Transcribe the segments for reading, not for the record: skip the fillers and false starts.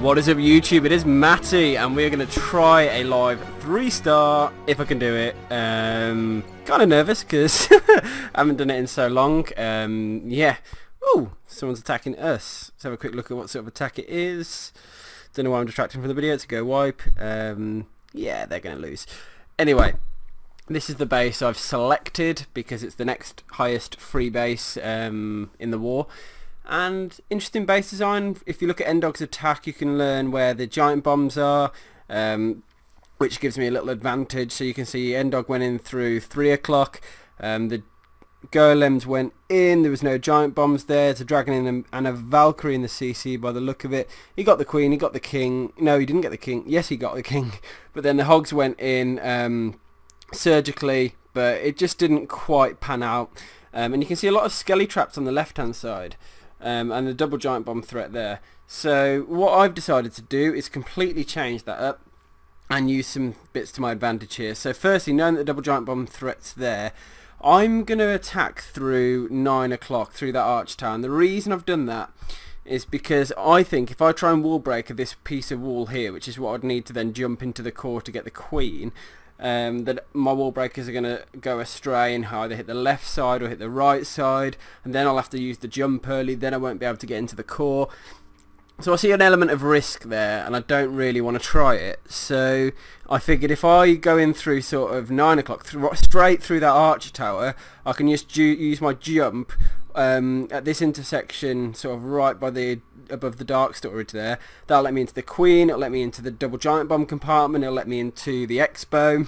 What is up YouTube, it is Matty and we're going to try a live 3-star, if I can do it. Kind of nervous because I haven't done it in so long. Yeah. Oh, someone's attacking us. Let's have a quick look at what sort of attack it is. Don't know why I'm distracting from the video, it's a go wipe. Yeah, they're going to lose. Anyway, this is the base I've selected because it's the next highest free base in the war. And interesting base design. If you look at Endog's attack, you can learn where the giant bombs are, which gives me a little advantage. So you can see Endog went in through 3 o'clock. The golems went in. There was no giant bombs there. It's a dragon in and a Valkyrie in the CC by the look of it. He got the queen. He got the king. No, he didn't get the king. Yes, he got the king. But then the hogs went in surgically, but it just didn't quite pan out. And you can see a lot of skelly traps on the left-hand side. And the double giant bomb threat there. So what I've decided to do is completely change that up and use some bits to my advantage here. So firstly, knowing that the double giant bomb threat's there, I'm going to attack through 9 o'clock through that arch tower. And the reason I've done that is because I think if I try and wall break this piece of wall here, which is what I'd need to then jump into the core to get the queen, that my wall breakers are going to go astray and either hit the left side or hit the right side, and then I'll have to use the jump early, then I won't be able to get into the core. So I see an element of risk there and I don't really want to try it. So I figured if I go in through sort of 9 o'clock straight through that archer tower, I can just use my jump at this intersection, sort of right by the above the dark storage there. That'll let me into the queen, it'll let me into the double giant bomb compartment, it'll let me into the expo.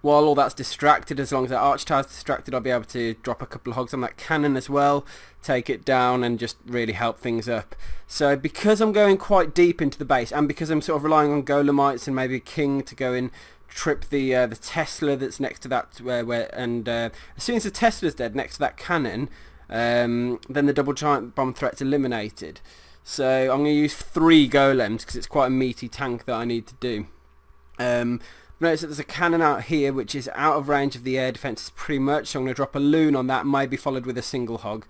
While all that's distracted, as long as that arch tower's distracted, I'll be able to drop a couple of hogs on that cannon as well, take it down and just really help things up. So because I'm going quite deep into the base and because I'm sort of relying on golemites and maybe a king to go in, trip the Tesla that's next to that, as soon as the Tesla's dead next to that cannon, then the double giant bomb threat's eliminated. So I'm going to use 3 golems because it's quite a meaty tank that I need to do. Notice that there's a cannon out here which is out of range of the air defences pretty much, so I'm going to drop a loon on that, maybe followed with a single hog.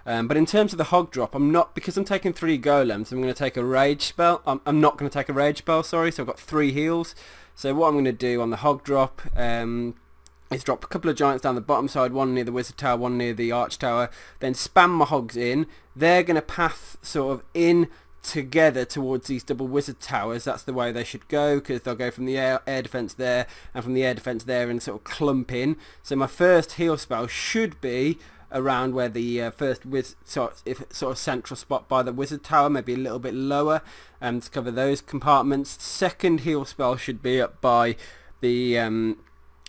But in terms of the hog drop, because I'm taking 3 golems, I'm going to take a rage spell. I'm not going to take a rage spell, sorry, so I've got 3 heals. So what I'm going to do on the hog drop is drop a couple of giants down the bottom side, one near the wizard tower, one near the arch tower, then spam my hogs in. They're going to path sort of in together towards these double wizard towers. That's the way they should go, because they'll go from the air defense there and from the air defense there and sort of clump in. So my first heal spell should be around where the first sort of central spot by the wizard tower, maybe a little bit lower, to cover those compartments. Second heal spell should be up by the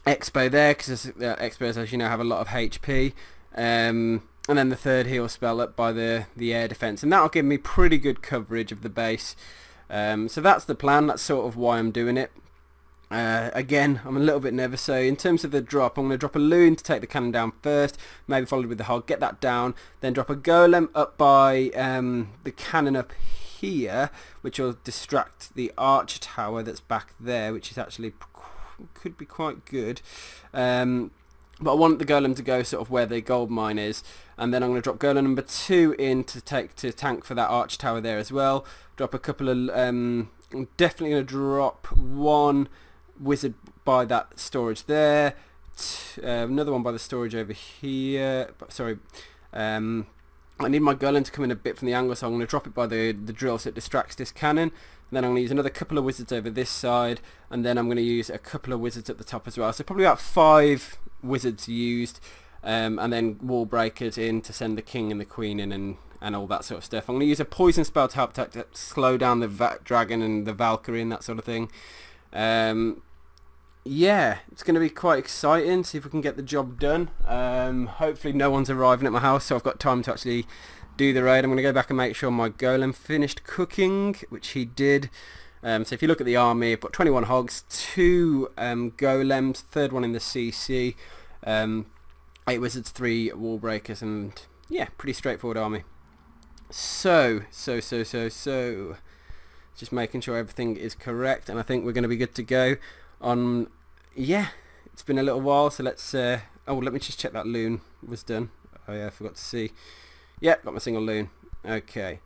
expo there, because expos, as you know, have a lot of HP. And then the third heal spell up by the air defense, and that'll give me pretty good coverage of the base. So that's the plan. That's sort of why I'm doing it. Again, I'm a little bit nervous. So in terms of the drop, I'm going to drop a loon to take the cannon down first, maybe followed with the hog, get that down, then drop a golem up by the cannon up here, which will distract the archer tower that's back there, which is actually could be quite good. But I want the golem to go sort of where the gold mine is, and then I'm going to drop golem number 2 in to tank for that arch tower there as well. Drop a couple of I'm definitely going to drop 1 wizard by that storage there, another one by the storage over here. Sorry, I need my golem to come in a bit from the angle, so I'm going to drop it by the drill so it distracts this cannon. And then I'm going to use another couple of wizards over this side, and then I'm going to use a couple of wizards at the top as well. So probably about 5 wizards used, and then wall breakers in to send the king and the queen in and all that sort of stuff. I'm going to use a poison spell to help to slow down the dragon and the Valkyrie and that sort of thing. Yeah, it's going to be quite exciting, see if we can get the job done. Hopefully no one's arriving at my house, so I've got time to actually do the raid. I'm going to go back and make sure my golem finished cooking, which he did. So if you look at the army, I've got 21 hogs, 2 golems, third one in the CC, 8 wizards, 3 wall breakers, and yeah, pretty straightforward army. So just making sure everything is correct, and I think we're going to be good to go on. Yeah, it's been a little while, so let's oh, let me just check that loon was done. Oh yeah, I forgot to see. Yeah, got my single loon. Okay.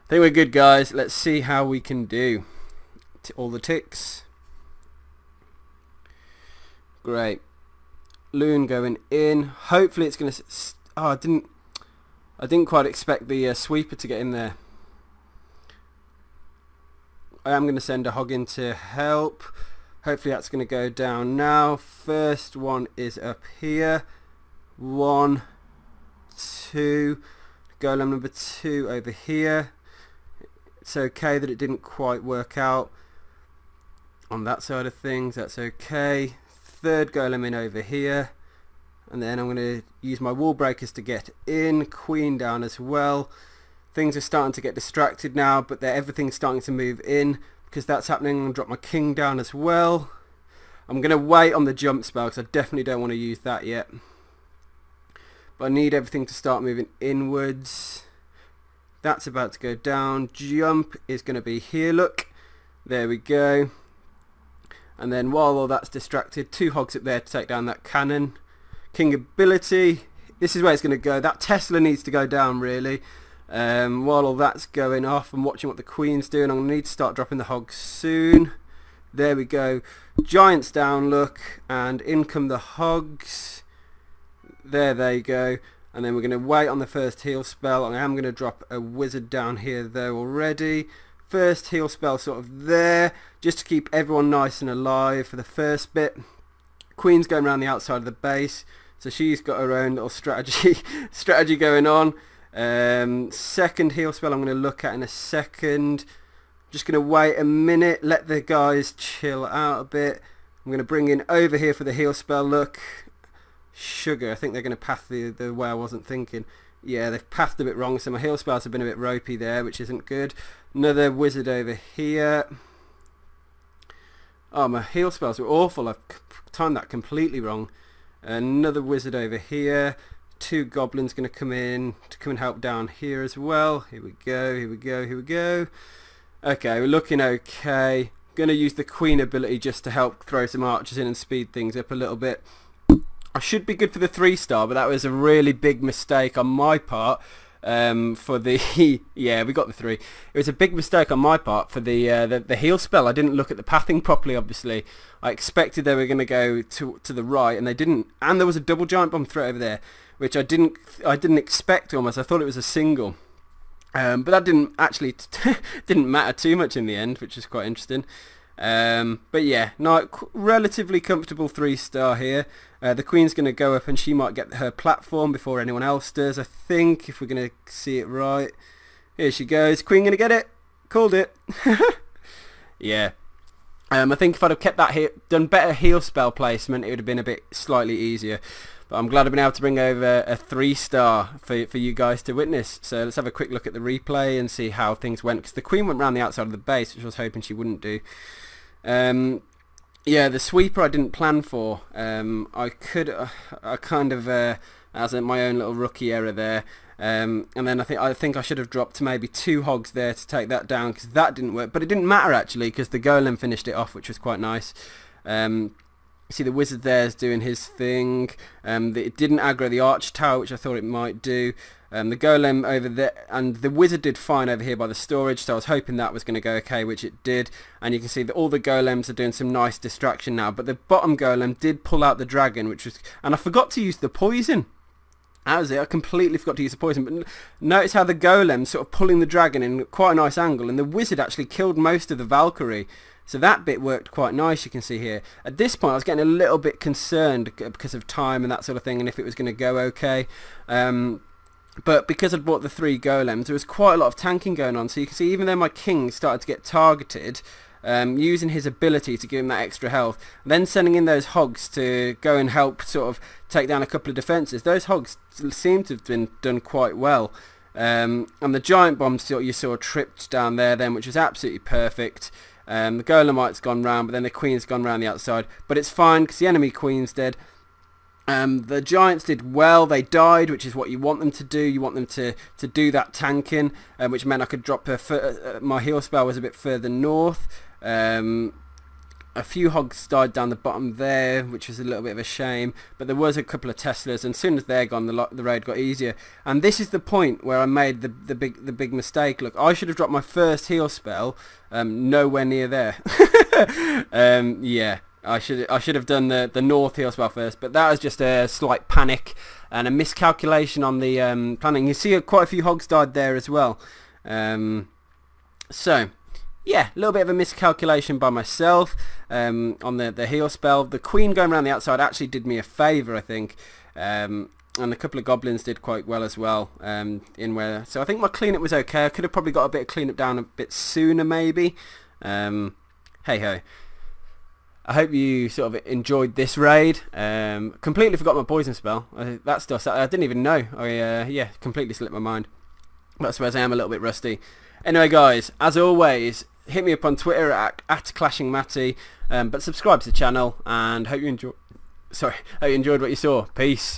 I think we're good, guys. Let's see how we can do. All the ticks. Great. Loon going in. Hopefully it's going to... Oh, I didn't quite expect the sweeper to get in there. I am going to send a hog in to help. Hopefully that's going to go down now. First one is up here. 1, 2. Golem number 2 over here. It's okay that it didn't quite work out on that side of things. That's okay. Third golem in over here. And then I'm going to use my wall breakers to get in. Queen down as well. Things are starting to get distracted now, but everything's starting to move in. Because that's happening, I'm going to drop my king down as well. I'm going to wait on the jump spell because I definitely don't want to use that yet. But I need everything to start moving inwards. That's about to go down. Jump is going to be here, look. There we go. And then while all that's distracted, 2 hogs up there to take down that cannon. King ability. This is where it's going to go. That Tesla needs to go down, really. While all that's going off, I'm watching what the queen's doing. I'm going to need to start dropping the hogs soon. There we go. Giants down, look. And in come the hogs. There they go. And then we're going to wait on the first heal spell. I am going to drop a wizard down here though already. First heal spell sort of there, just to keep everyone nice and alive for the first bit. Queen's going around the outside of the base, so she's got her own little strategy going on. Second heal spell I'm going to look at in a second. Just going to wait a minute, let the guys chill out a bit. I'm going to bring in over here for the heal spell, look. Sugar, I think they're going to path the way I wasn't thinking. Yeah, they've pathed a bit wrong, so my heal spells have been a bit ropey there, which isn't good. Another wizard over here. Oh, my heal spells were awful. I've timed that completely wrong. Another wizard over here. 2 goblins going to come in and help down here as well. Here we go, here we go, here we go. Okay, we're looking okay. Going to use the queen ability just to help throw some archers in and speed things up a little bit. I should be good for the 3-star, but that was a really big mistake on my part. For the yeah, we got the 3. It was a big mistake on my part for the heal spell. I didn't look at the pathing properly. Obviously, I expected they were going to go to the right, and they didn't. And there was a double giant bomb threat over there, which I didn't expect almost. I thought it was a single, but that didn't actually didn't matter too much in the end, which is quite interesting. But yeah, no, relatively comfortable 3-star here. The queen's going to go up and she might get her platform before anyone else does, I think, if we're going to see it right. Here she goes. Queen going to get it. Called it. Yeah. I think if I'd have kept that here, done better heal spell placement, it would have been a bit slightly easier. But I'm glad I've been able to bring over a 3-star for you guys to witness. So let's have a quick look at the replay and see how things went. Because the queen went round the outside of the base, which I was hoping she wouldn't do. Yeah, the sweeper I didn't plan for. I kind of as my own little rookie error there. And then I think I should have dropped maybe 2 hogs there to take that down, because that didn't work. But it didn't matter actually, because the golem finished it off, which was quite nice. See the wizard there's doing his thing. It didn't aggro the arch tower, which I thought it might do. The golem over there, and the wizard did fine over here by the storage, so I was hoping that was going to go okay, which it did. And you can see that all the golems are doing some nice distraction now, but the bottom golem did pull out the dragon, which was, and I forgot to use the poison. That was it, I completely forgot to use the poison. But notice how the golem's sort of pulling the dragon in quite a nice angle, and the wizard actually killed most of the Valkyrie. So that bit worked quite nice, you can see here. At this point I was getting a little bit concerned because of time and that sort of thing, and if it was going to go okay. But because I'd bought the 3 golems, there was quite a lot of tanking going on. So you can see even though my king started to get targeted, using his ability to give him that extra health, then sending in those hogs to go and help sort of take down a couple of defences, those hogs seem to have been done quite well. And the giant bomb you saw tripped down there then, which was absolutely perfect. The Golemite's gone round, but then the Queen's gone round the outside. But it's fine because the enemy Queen's dead. The Giants did well. They died, which is what you want them to do. You want them to do that tanking, which meant I could drop my heal spell was a bit further north. a few hogs died down the bottom there, which was a little bit of a shame, but there was a couple of Teslas, and as soon as they're gone, the raid got easier. And this is the point where I made the big mistake. Look, I should have dropped my first heal spell nowhere near there. Yeah, I should have done the north heal spell first, but that was just a slight panic and a miscalculation on the planning. You see quite a few hogs died there as well. So yeah, a little bit of a miscalculation by myself on the heal spell. The queen going around the outside actually did me a favour, I think, and a couple of goblins did quite well as well so I think my cleanup was okay. I could have probably got a bit of cleanup down a bit sooner maybe. Hey ho. I hope you sort of enjoyed this raid. Completely forgot my poison spell. That stuff I didn't even know. Yeah, completely slipped my mind. But I suppose I am a little bit rusty. Anyway guys, as always, hit me up on Twitter at @clashingmatty, but subscribe to the channel, and hope you enjoyed what you saw. Peace.